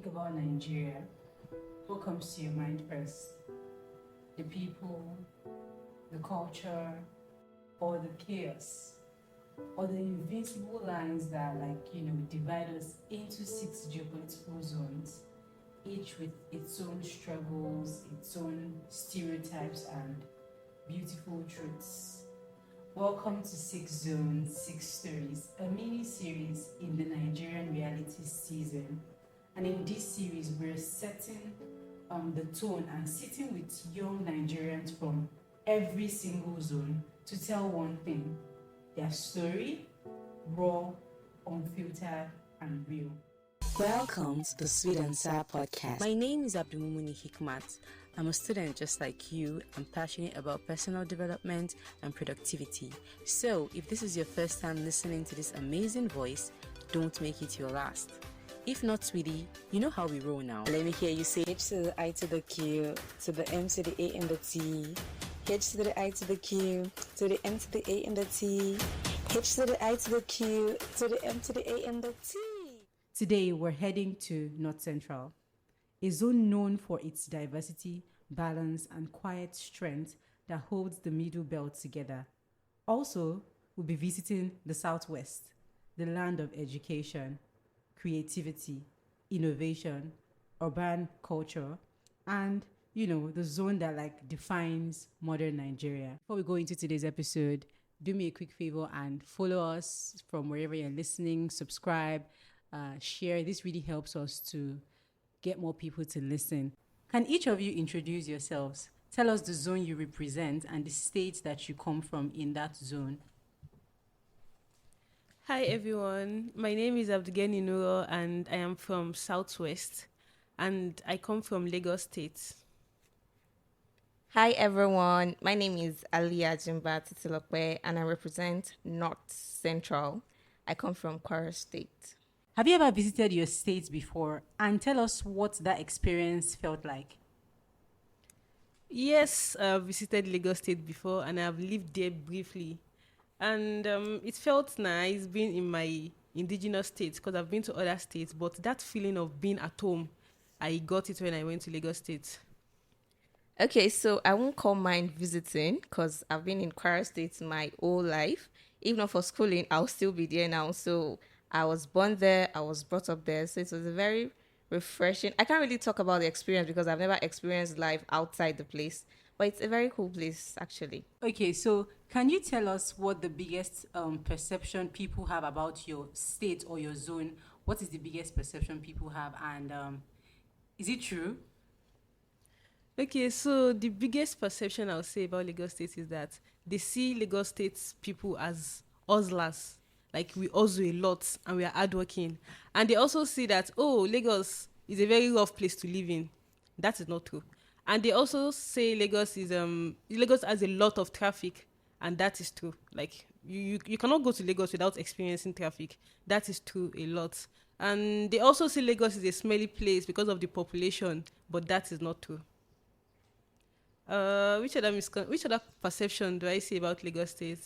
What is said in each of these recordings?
think about Nigeria, what comes to your mind first? The people, the culture, or the chaos? Or the invincible lines that, divide us into six geopolitical zones, each with its own struggles, its own stereotypes, and beautiful truths. Welcome to Six Zones, Six Stories, a mini series in the Nigerian reality season. And in this series, we're setting the tone and sitting with young Nigerians from every single zone to tell one thing: their story, raw, unfiltered, and real. Welcome to the Sweet and Sour Podcast. My name is Abdulmumuni Hikmat. I'm a student just like you. I'm passionate about personal development and productivity. So, if this is your first time listening to this amazing voice, don't make it your last. If not, sweetie, you know how we roll now. Let me hear you say H to the I to the Q, to the M to the A and the T. H to the I to the Q, to the M to the A and the T. H to the I to the Q, to the M to the A and the T. Today, we're heading to North Central, a zone known for its diversity, balance, and quiet strength that holds the Middle Belt together. Also, we'll be visiting the Southwest, the land of education, creativity, innovation, urban culture, and, the zone that defines modern Nigeria. Before we go into today's episode, do me a quick favor and follow us from wherever you're listening, subscribe, share. This really helps us to get more people to listen. Can each of you introduce yourselves? Tell us the zone you represent and the state that you come from in that zone. Hi everyone, my name is Abdugeni Nuro and I am from Southwest and I come from Lagos State. Hi everyone, my name is Aliyah Jimba Titilokwe and I represent North Central. I come from Kwara State. Have you ever visited your state before? And tell us what that experience felt like. Yes, I've visited Lagos State before and I've lived there briefly. And it felt nice being in my indigenous state because I've been to other states, but that feeling of being at home, I got it when I went to Lagos State. Okay, so I won't call mine visiting because I've been in Kwara State my whole life. Even not for schooling, I'll still be there now. So I was born there, I was brought up there. So it was a very refreshing. I can't really talk about the experience because I've never experienced life outside the place. But it's a very cool place, actually. Okay, so can you tell us what the biggest perception people have about your state or your zone? What is the biggest perception people have, and is it true? Okay, so the biggest perception I'll say about Lagos State is that they see Lagos State people as hustlers. Like, we hustle a lot and we are hardworking. And they also see that, Lagos is a very rough place to live in. That is not true. And they also say Lagos has a lot of traffic, and that is true. Like, you cannot go to Lagos without experiencing traffic. That is true a lot. And they also say Lagos is a smelly place because of the population, but that is not true. Which other perception do I say about Lagos State?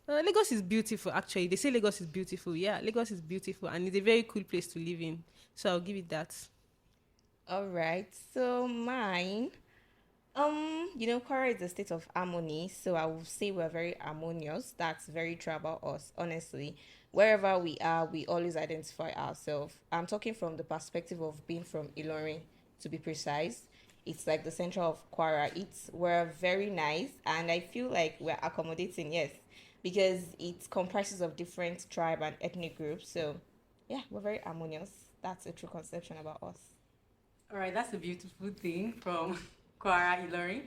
Lagos is beautiful, actually. They say Lagos is beautiful. Yeah, Lagos is beautiful, and it's a very cool place to live in. So I'll give it that. All right, so mine, Kwara is a state of harmony, so I will say we're very harmonious. That's very true about us, honestly. Wherever we are, we always identify ourselves. I'm talking from the perspective of being from Ilorin, to be precise. It's like the center of Kwara. We're very nice, and I feel like we're accommodating, yes, because it comprises of different tribe and ethnic groups. So, yeah, we're very harmonious. That's a true conception about us. All right, that's a beautiful thing from Kwara Ilorin.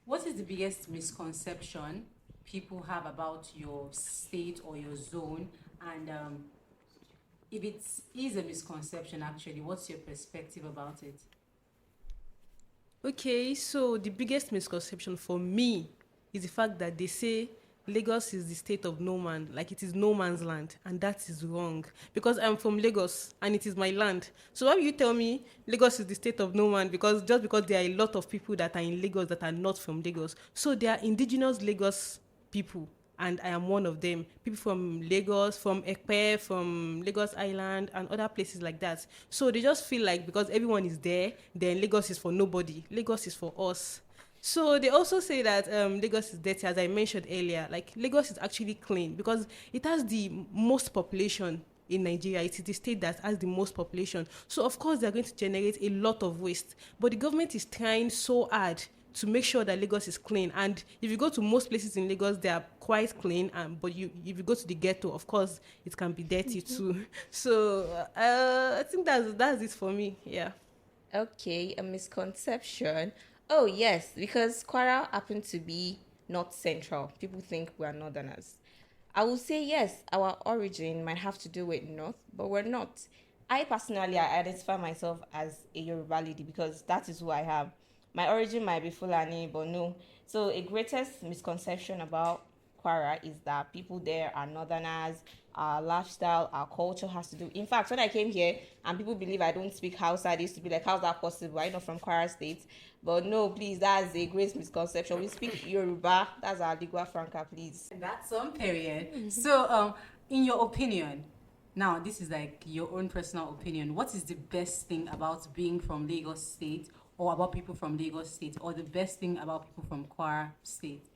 What is the biggest misconception people have about your state or your zone? And if it is a misconception, actually, what's your perspective about it? Okay, so the biggest misconception for me is the fact that they say Lagos is the state of no man, like it is no man's land, and that is wrong. Because I'm from Lagos, and it is my land. So why will you tell me Lagos is the state of no man? Because there are a lot of people that are in Lagos that are not from Lagos. So there are indigenous Lagos people, and I am one of them. People from Lagos, from Ekpe, from Lagos Island, and other places like that. So they just feel like because everyone is there, then Lagos is for nobody. Lagos is for us. So they also say that Lagos is dirty, as I mentioned earlier. Like Lagos is actually clean because it has the most population in Nigeria. It is the state that has the most population. So of course they're going to generate a lot of waste. But the government is trying so hard to make sure that Lagos is clean. And if you go to most places in Lagos, they are quite clean. But if you go to the ghetto, of course, it can be dirty too. So I think that's it for me. Yeah. Okay, a misconception. Oh, yes, because Kwara happened to be not central. People think we are northerners. I will say yes, our origin might have to do with north, but we're not. I personally, I identify myself as a Yoruba lady because that is who I am. My origin might be Fulani, but no. So a greatest misconception about Kwara is that people there are northerners, our lifestyle, our culture has to do. In fact, when I came here and people believe I don't speak Hausa, they used to be like, how's that possible? I'm not from Kwara State. But no, please, that's a great misconception. We speak Yoruba. That's our lingua franca, please. That's on period. So, in your opinion, now this is like your own personal opinion. What is the best thing about being from Lagos State, or about people from Lagos State, or the best thing about people from Kwara State?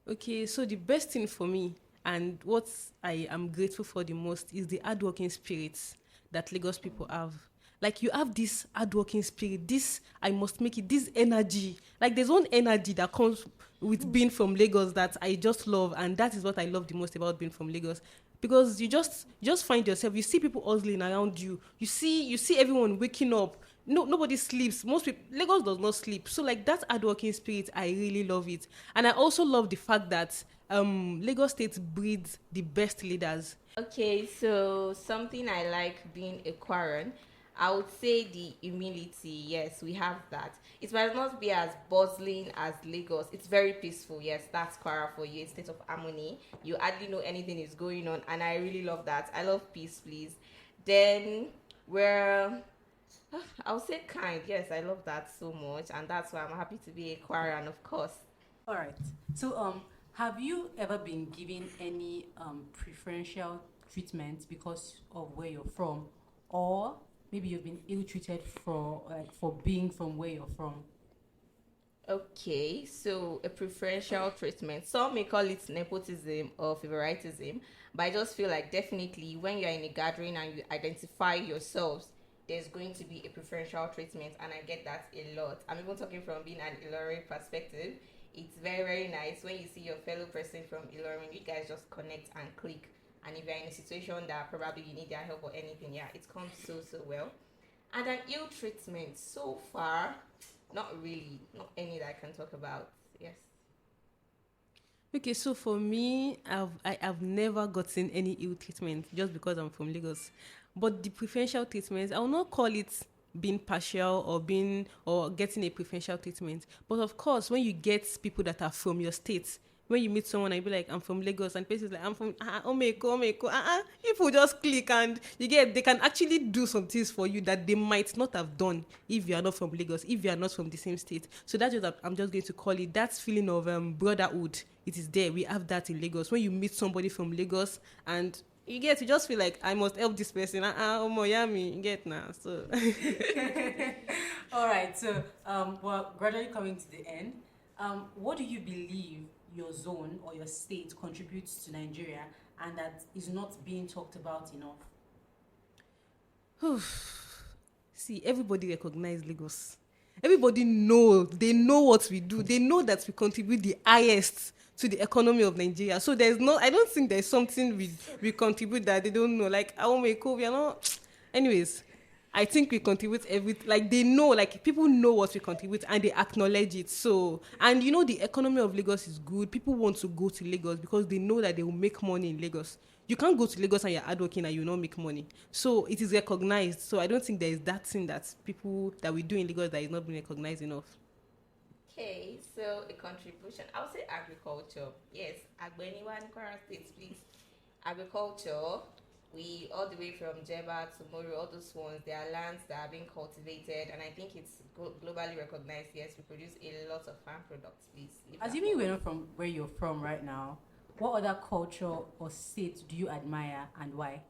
Okay, so the best thing for me and what I am grateful for the most is the hardworking spirits that Lagos people have. Like you have this hardworking spirit, this I must make it, this energy. Like there's one energy that comes with being from Lagos that I just love, and that is what I love the most about being from Lagos. Because you just find yourself, you see people hustling around you, you see everyone waking up. No, nobody sleeps. Most people, Lagos does not sleep. So like that hardworking spirit, I really love it. And I also love the fact that Lagos State breeds the best leaders. Okay, so something I like being a Quarren, I would say the humility. Yes, we have that. It might not be as bustling as Lagos. It's very peaceful. Yes, that's Kwara for you. A state of harmony. You hardly know anything is going on, and I really love that. I love peace, please. Then we're I would say kind. Yes, I love that so much, and that's why I'm happy to be a Quarren, of course. All right. So, have you ever been given any preferential treatment because of where you're from, or maybe you've been ill-treated for being from where you're from? Okay, so a preferential treatment. Some may call it nepotism or favoritism, but I just feel like definitely when you're in a gathering and you identify yourselves, there's going to be a preferential treatment, and I get that a lot. I'm even talking from being an Ilorin perspective. It's very, very nice when you see your fellow person from Ilorin, you guys just connect and click. And if you're in a situation that probably you need their help or anything, yeah, it comes so, so well. And an ill treatment, so far, not really, not any that I can talk about. Yes. Okay, so for me, I have never gotten any ill treatment just because I'm from Lagos. But the preferential treatment, I will not call it being partial or getting a preferential treatment. But of course, when you get people that are from your state, when you meet someone and you be like, I'm from Lagos, and places like I'm from Omeko, people just click and they can actually do some things for you that they might not have done if you are not from Lagos, if you are not from the same state. So that's what I'm just going to call it. That feeling of brotherhood, it is there. We have that in Lagos. When you meet somebody from Lagos and you just feel like I must help this person. Yummy, you get now. So All right. So, well, gradually coming to the end, what do you believe your zone or your state contributes to Nigeria and that is not being talked about enough? see, everybody recognize Lagos. Everybody know, they know what we do. They know that we contribute the highest to the economy of Nigeria. So I don't think there's something we contribute that they don't know. Like, we are not. Anyways, I think we contribute like they know, like people know what we contribute and they acknowledge it. So, and the economy of Lagos is good. People want to go to Lagos because they know that they will make money in Lagos. You can't go to Lagos and you're hardworking and you not make money. So it is recognized. So I don't think there is that thing that people that we do in Lagos that is not being recognized enough. Okay, so a contribution. I would say agriculture. Yes, Agbeniwa in Kwara State, please. Agriculture. We all the way from Jeba to Mori, all those ones, there are lands that are being cultivated, and I think it's globally recognized. Yes, we produce a lot of farm products. Please. Assuming we're not from where you're from right now, What other culture or state do you admire and why?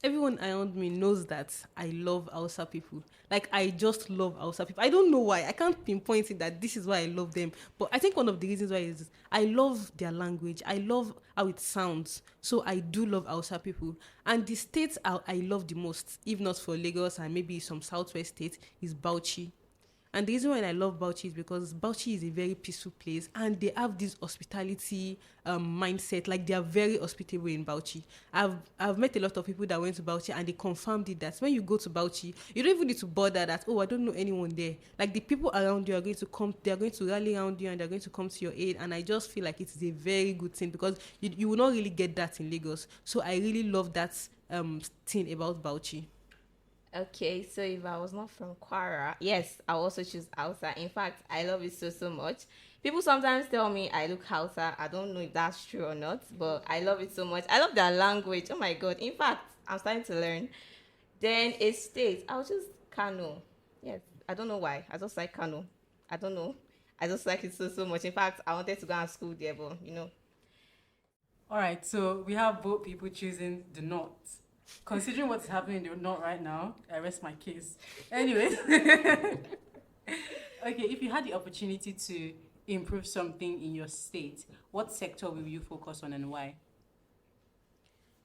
Everyone around me knows that I love Hausa people. Like, I just love Hausa people. I don't know why. I can't pinpoint it that this is why I love them. But I think one of the reasons why is I love their language. I love how it sounds. So I do love Hausa people. And the states I love the most, if not for Lagos and maybe some southwest states, is Bauchi. And the reason why I love Bauchi is because Bauchi is a very peaceful place and they have this hospitality mindset. Like, they are very hospitable in Bauchi. I've met a lot of people that went to Bauchi and they confirmed it that when you go to Bauchi, you don't even need to bother that, oh, I don't know anyone there. Like, the people around you are going to come, they are going to rally around you and they're going to come to your aid. And I just feel like it is a very good thing because you will not really get that in Lagos. So I really love that thing about Bauchi. Okay, so if I was not from Kwara, yes, I'll also choose Hausa. In fact, I love it so much. People sometimes tell me I look Hausa. I don't know if that's true or not, but I love it so much. I love their language. Oh my god. In fact, I'm starting to learn. Then a state, I'll choose Kano. Yes, I don't know why. I just like Kano. I don't know. I just like it so much. In fact, I wanted to go and school there, but All right, so we have both people choosing the north. Considering what's happening in the north right now, I rest my case. Anyways, okay, if you had the opportunity to improve something in your state, what sector will you focus on and why?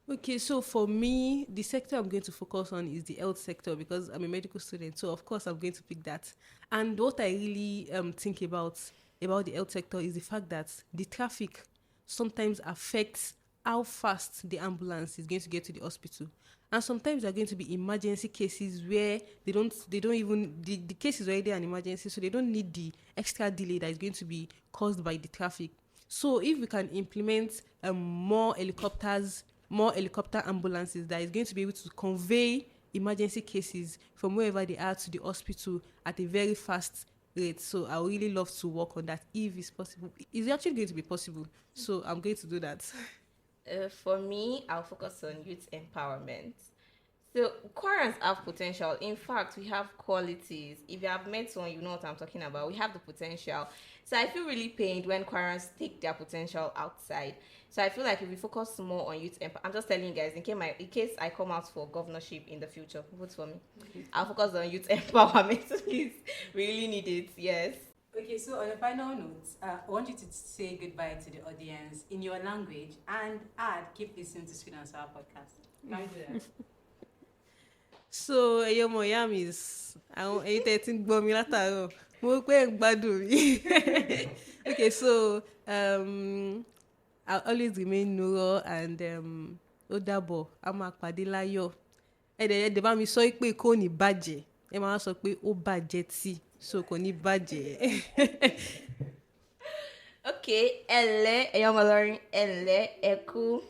Okay, so for me, the sector I'm going to focus on is the health sector because I'm a medical student. So of course I'm going to pick that. And what I really think about the health sector is the fact that the traffic sometimes affects how fast the ambulance is going to get to the hospital. And sometimes there are going to be emergency cases where they don't even the case is already an emergency, so they don't need the extra delay that is going to be caused by the traffic. So if we can implement more helicopter ambulances that is going to be able to convey emergency cases from wherever they are to the hospital at a very fast rate. So I would really love to work on that if it's possible. It's actually going to be possible. So I'm going to do that. for me, I'll focus on youth empowerment. So Quarians have potential. In fact, we have qualities. If you have met one, you know what I'm talking about. We have the potential. So I feel really pained when Quarians take their potential outside. So I feel like if we focus more on youth I'm just telling you guys, in case I come out for governorship in the future, vote for me. I'll focus on youth empowerment. Please, really need it. Yes. Okay, so on a final note, I want you to say goodbye to the audience in your language and keep listening to Sweet and Sour podcast. Can you do that? So ẹyọ ọmọ ìyá mi àwọn ẹ̀yin tẹ́ ti ń gbọ́ mi látàárọ̀ mo rò pé ẹ̀ ń gbádùn mi. Okay, so I'll always remain Nuro and ó dàbọ̀ a máa pàdé láyọ̀ ẹ̀dẹ̀ bá mi sọ pé kò ní bàjẹ́ ẹ máa sọ pé ó bàjẹ́ tí so kò ní bàjẹ́. Okay, ẹ̀lẹ́ ẹ̀yọ́ ọmọ lọ́rin ẹ̀lẹ́ ẹ̀kú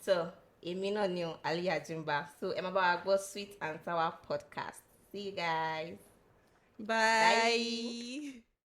so èmi náà ni Aliyah Jimba so ẹ máa bá wa gbọ́ Sweet and Sour podcast. See you guys. Bye.